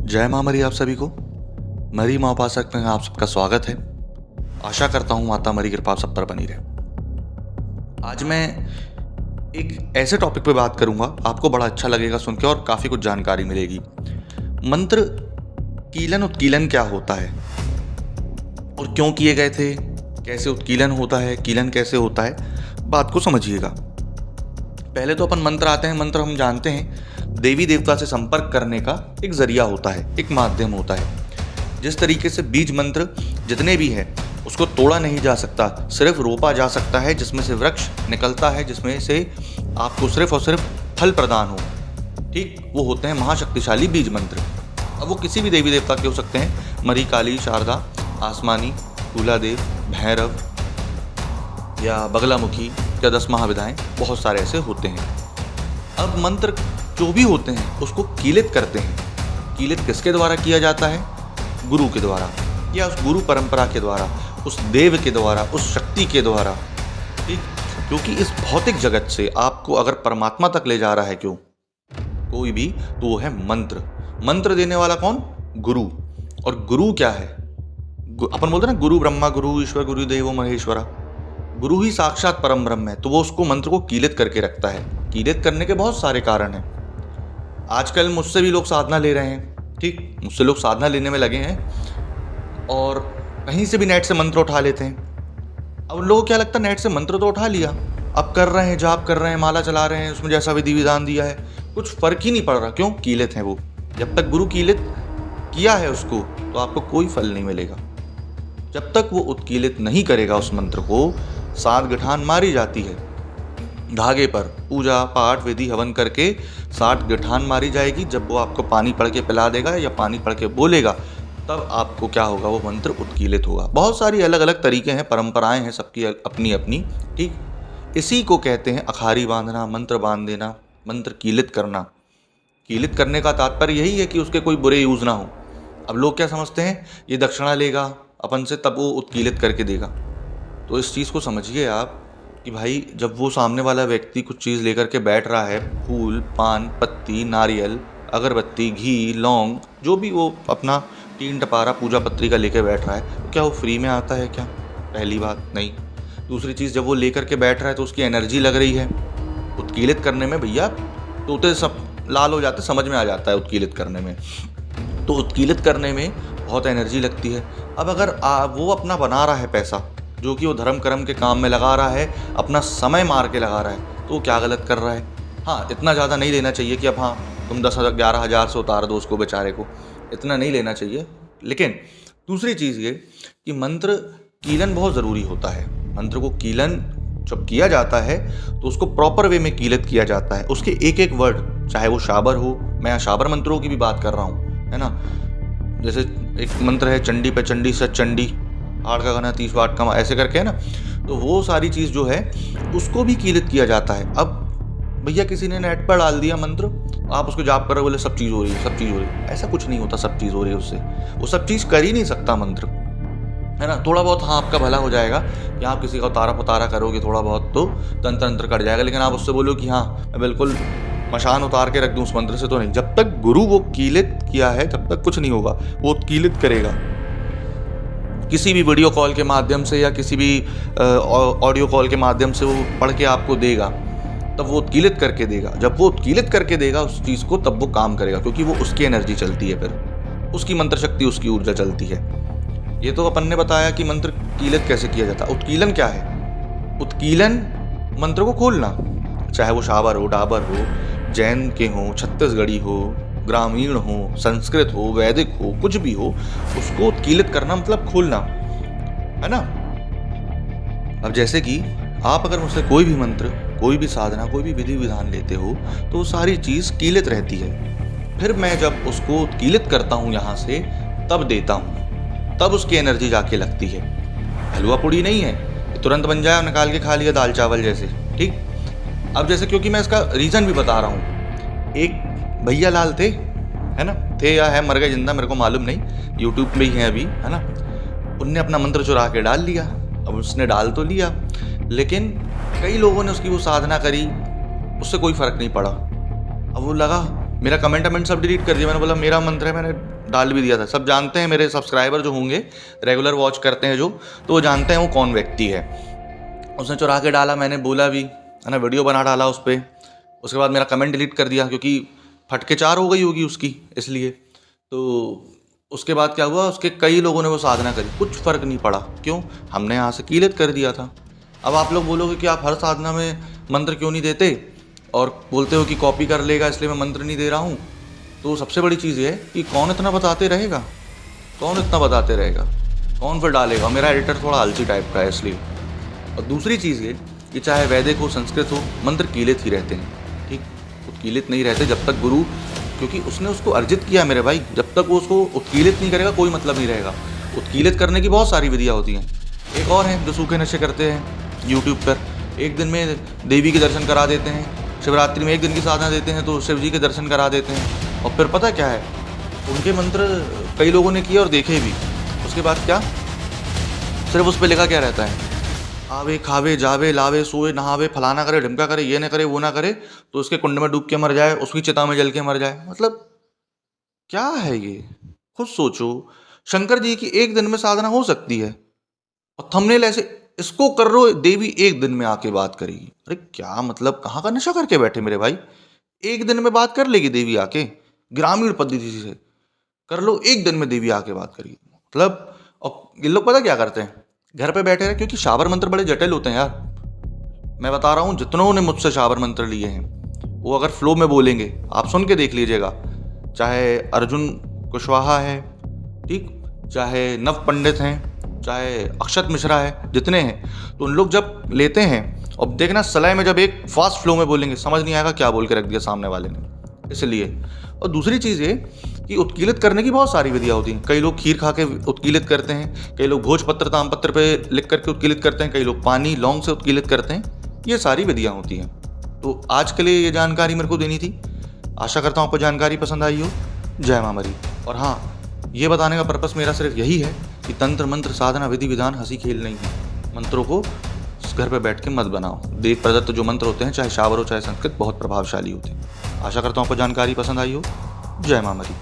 जय माँ मरी आप सभी को। मरी माँ उपासक में आप सबका स्वागत है। आशा करता हूँ माता मरी कृपा सब पर बनी रहे। आज मैं एक ऐसे टॉपिक पे बात करूँगा, आपको बड़ा अच्छा लगेगा सुन के और काफ़ी कुछ जानकारी मिलेगी। मंत्र कीलन उत्कीलन क्या होता है और क्यों किए गए थे, कैसे उत्कीलन होता है, कीलन कैसे होता है, बात को समझिएगा। पहले तो अपन मंत्र आते हैं। मंत्र हम जानते हैं देवी देवता से संपर्क करने का एक जरिया होता है, एक माध्यम होता है। जिस तरीके से बीज मंत्र जितने भी हैं उसको तोड़ा नहीं जा सकता, सिर्फ रोपा जा सकता है, जिसमें से वृक्ष निकलता है, जिसमें से आपको सिर्फ और सिर्फ फल प्रदान हो। ठीक, वो होते हैं महाशक्तिशाली बीज मंत्र। अब वो किसी भी देवी देवता के हो सकते हैं, मरी, काली, शारदा, आसमानी, फूलादेव, भैरव या बगलामुखी या 10 महाविधाएं, बहुत सारे ऐसे होते हैं। अब मंत्र जो भी होते हैं उसको कीलित करते हैं। कीलित किसके द्वारा किया जाता है? गुरु के द्वारा, या उस गुरु परंपरा के द्वारा, उस देव के द्वारा, उस शक्ति के द्वारा। ठीक, क्योंकि इस भौतिक जगत से आपको अगर परमात्मा तक ले जा रहा है कोई भी, तो वो है मंत्र। मंत्र देने वाला कौन? गुरु। और गुरु क्या है? अपन बोलते हैं ना, गुरु ब्रह्मा गुरु ईश्वर गुरु देवो महेश्वरा। गुरु ही साक्षात परम ब्रह्म है, तो वो उसको मंत्र को कीलित करके रखता है। कीलित करने के बहुत सारे कारण हैं। आजकल मुझसे भी लोग साधना ले रहे हैं। ठीक, मुझसे लोग साधना लेने में लगे हैं और कहीं से भी नेट से मंत्र उठा लेते हैं। अब लोगों को क्या लगता है, नेट से मंत्र तो उठा लिया, अब कर रहे हैं, जाप कर रहे हैं, माला चला रहे हैं, उसमें जैसा विधि विधान दिया है कुछ फर्क ही नहीं पड़ रहा। क्यों? कीलित है वो। जब तक गुरु कीलित किया है उसको, तो आपको कोई फल नहीं मिलेगा। जब तक वो उत्कीलित नहीं करेगा उस मंत्र को, 7 गठान मारी जाती है धागे पर, पूजा पाठ विधि हवन करके 7 गठान मारी जाएगी। जब वो आपको पानी पढ़ के पिला देगा या पानी पढ़ के बोलेगा, तब आपको क्या होगा, वो मंत्र उत्कीलित होगा। बहुत सारी अलग अलग तरीके हैं, परंपराएं हैं सबकी अपनी अपनी। ठीक, इसी को कहते हैं अखारी बांधना, मंत्र बांध देना, मंत्र कीलित करना। कीलित करने का तात्पर्य यही है कि उसके कोई बुरे यूज ना हो। अब लोग क्या समझते हैं, ये दक्षिणा लेगा अपन से तब वो उत्कीलित करके देगा। तो इस चीज़ को समझिए आप कि भाई, जब वो सामने वाला व्यक्ति कुछ चीज़ लेकर के बैठ रहा है, फूल, पान, पत्ती, नारियल, अगरबत्ती, घी, लौंग, जो भी वो अपना 3 टपारा पूजा पत्री का लेकर बैठ रहा है, तो क्या वो फ्री में आता है क्या? पहली बात नहीं। दूसरी चीज़, जब वो लेकर के बैठ रहा है तो उसकी एनर्जी लग रही है। उत्कीलित करने में भैया तोते सब लाल हो जाते, समझ में आ जाता है उत्कीलित करने में। तो उत्कीलित करने में बहुत एनर्जी लगती है। अब अगर वो अपना बना रहा है पैसा, जो कि वो धर्म कर्म के काम में लगा रहा है, अपना समय मार के लगा रहा है, तो वो क्या गलत कर रहा है? हाँ, इतना ज़्यादा नहीं लेना चाहिए कि अब हाँ तुम 10,000-11,000 से उतार दो उसको बेचारे को, इतना नहीं लेना चाहिए। लेकिन दूसरी चीज़ ये कि मंत्र कीलन बहुत ज़रूरी होता है। मंत्र को कीलन जब किया जाता है तो उसको प्रॉपर वे में कीलित किया जाता है। उसके एक एक वर्ड, चाहे वो शाबर हो, मैं यहाँ शाबर मंत्रों की भी बात कर रहा हूँ, है ना। जैसे एक मंत्र है चंडी पे चंडी सच चंडी, हाड़ का गाना 30 वाट का, ऐसे करके, है ना। तो वो सारी चीज़ जो है उसको भी कीलित किया जाता है। अब भैया किसी ने नेट पर डाल दिया मंत्र, आप उसको जाप कर रहे हो, बोले सब चीज़ हो रही है, सब चीज़ हो रही है। ऐसा कुछ नहीं होता, सब चीज़ हो रही है उससे। वो सब चीज़ कर ही नहीं सकता मंत्र, है ना। थोड़ा बहुत हाँ आपका भला हो जाएगा कि आप किसी का उतारा पुतारा करोगे, थोड़ा बहुत तो तंत्र तंत्र कट जाएगा। लेकिन आप उससे बोलो कि हाँ मैं बिल्कुल मशान उतार के रख दूँ उस मंत्र से, तो नहीं। जब तक गुरु वो कीलित किया है तब तक कुछ नहीं होगा। वो कीलित करेगा किसी भी वीडियो कॉल के माध्यम से या किसी भी ऑडियो कॉल के माध्यम से, वो पढ़ के आपको देगा, तब वो उत्कीलित करके देगा। जब वो उत्कीलित करके देगा उस चीज़ को, तब वो काम करेगा, क्योंकि वो उसकी एनर्जी चलती है, फिर उसकी मंत्र शक्ति, उसकी ऊर्जा चलती है। ये तो अपन ने बताया कि मंत्र कीलित कैसे किया जाता है। उत्कीलन क्या है? उत्कीलन मंत्र को खोलना, चाहे वो शाबर हो, डाबर हो, जैन के हों, छत्तीसगढ़ी हो, ग्रामीण हो, संस्कृत हो, वैदिक हो, कुछ भी हो, उसको उत्कीलित करना मतलब खोलना, है ना। अब जैसे कि आप अगर मुझसे कोई भी मंत्र, कोई भी साधना, कोई भी विधि विधान लेते हो, तो वो सारी चीज़ कीलित रहती है। फिर मैं जब उसको उत्कीलित करता हूँ यहाँ से, तब देता हूँ, तब उसकी एनर्जी जाके लगती है। हलवा पूड़ी नहीं है तुरंत बन जाए और निकाल के खा लिया दाल चावल जैसे। ठीक, अब जैसे, क्योंकि मैं इसका रीज़न भी बता रहा हूँ। एक भैया लाल थे, है ना, थे या है, मर गए जिंदा मेरे को मालूम नहीं, यूट्यूब पे ही हैं अभी, है ना। उनने अपना मंत्र चुरा के डाल लिया। अब उसने डाल तो लिया, लेकिन कई लोगों ने उसकी वो साधना करी, उससे कोई फ़र्क नहीं पड़ा। अब वो लगा, मेरा कमेंट सब डिलीट कर दिया। मैंने बोला मेरा मंत्र है, मैंने डाल भी दिया था। सब जानते हैं, मेरे सब्सक्राइबर जो होंगे, रेगुलर वॉच करते हैं जो, तो वो जानते हैं वो कौन व्यक्ति है। उसने चुरा के डाला, मैंने बोला भी, है ना, वीडियो बना डाला उस पर। उसके बाद मेरा कमेंट डिलीट कर दिया क्योंकि फटके 4 हो गई होगी उसकी, इसलिए। तो उसके बाद क्या हुआ, उसके कई लोगों ने वो साधना करी, कुछ फ़र्क नहीं पड़ा। क्यों? हमने यहाँ से कीलित कर दिया था। अब आप लोग बोलोगे कि आप हर साधना में मंत्र क्यों नहीं देते, और बोलते हो कि कॉपी कर लेगा इसलिए मैं मंत्र नहीं दे रहा हूँ। तो सबसे बड़ी चीज़ ये है कि कौन इतना बताते रहेगा, कौन इतना बताते रहेगा, कौन फिर डालेगा। मेरा एडिटर थोड़ा आलसी टाइप का है इसलिए। और दूसरी चीज़ ये कि चाहे वैदिक हो, संस्कृत हो, मंत्र कीलित ही रहते हैं, ठीक। उत्कीलित नहीं रहते जब तक गुरु, क्योंकि उसने उसको अर्जित किया मेरे भाई, जब तक वो उसको उत्कीलित नहीं करेगा कोई मतलब नहीं रहेगा। उत्कीलित करने की बहुत सारी विधियाँ होती हैं। एक और है जो सूखे नशे करते हैं यूट्यूब पर, एक दिन में देवी के दर्शन करा देते हैं, शिवरात्रि में एक दिन की साधना देते हैं तो शिव जी के दर्शन करा देते हैं। और फिर पता क्या है, उनके मंत्र कई लोगों ने किए और देखे भी। उसके बाद क्या, सिर्फ उस पर लिखा क्या रहता है, आवे खावे जावे लावे सोए नहावे, फलाना करे ढिमका करे, ये ना करे वो ना करे, तो उसके कुंड में डूब के मर जाए, उसकी चिता में जल के मर जाए। मतलब क्या है ये? खुद सोचो, शंकर जी की एक दिन में साधना हो सकती है और थंबनेल ऐसे, इसको कर लो देवी एक दिन में आके बात करेगी। अरे क्या मतलब, कहाँ का नशा करके बैठे मेरे भाई? एक दिन में बात कर लेगी देवी आके, ग्रामीण पद्धति से कर लो, एक दिन में देवी आके बात करेगी मतलब। और ये लोग पता क्या करते हैं, घर पे बैठे रहे, क्योंकि शाबर मंत्र बड़े जटिल होते हैं यार। मैं बता रहा हूँ, जितनों ने मुझसे शाबर मंत्र लिए हैं वो अगर फ्लो में बोलेंगे, आप सुन के देख लीजिएगा, चाहे अर्जुन कुशवाहा है, ठीक, चाहे नव पंडित हैं, चाहे अक्षत मिश्रा है, जितने हैं, तो उन लोग जब लेते हैं और देखना सलाई में जब एक फास्ट फ्लो में बोलेंगे, समझ नहीं आएगा क्या बोल के रख दिया सामने वाले ने, इसलिए। और दूसरी चीज़ ये कि उत्कीलित करने की बहुत सारी विधियाँ होती हैं। कई लोग खीर खा के उत्कीलित करते हैं, कई लोग भोजपत्र तामपत्र पे लिख करके उत्कीलित करते हैं, कई लोग पानी लौंग से उत्कीलित करते हैं। ये सारी विधियाँ होती हैं। तो आज के लिए ये जानकारी मेरे को देनी थी। आशा करता हूँ आपको जानकारी पसंद आई हो। जय मां मरी। और हाँ, ये बताने का पर्पस मेरा सिर्फ यही है कि तंत्र मंत्र साधना विधि विधान हंसी खेल नहीं है। मंत्रों को घर पे बैठ के मत बनाओ। देव प्रदत्त जो मंत्र होते हैं, चाहे शाबर हो चाहे संस्कृत, बहुत प्रभावशाली होते हैं। आशा करता हूँ आपको जानकारी पसंद आई हो। जय मां मरी।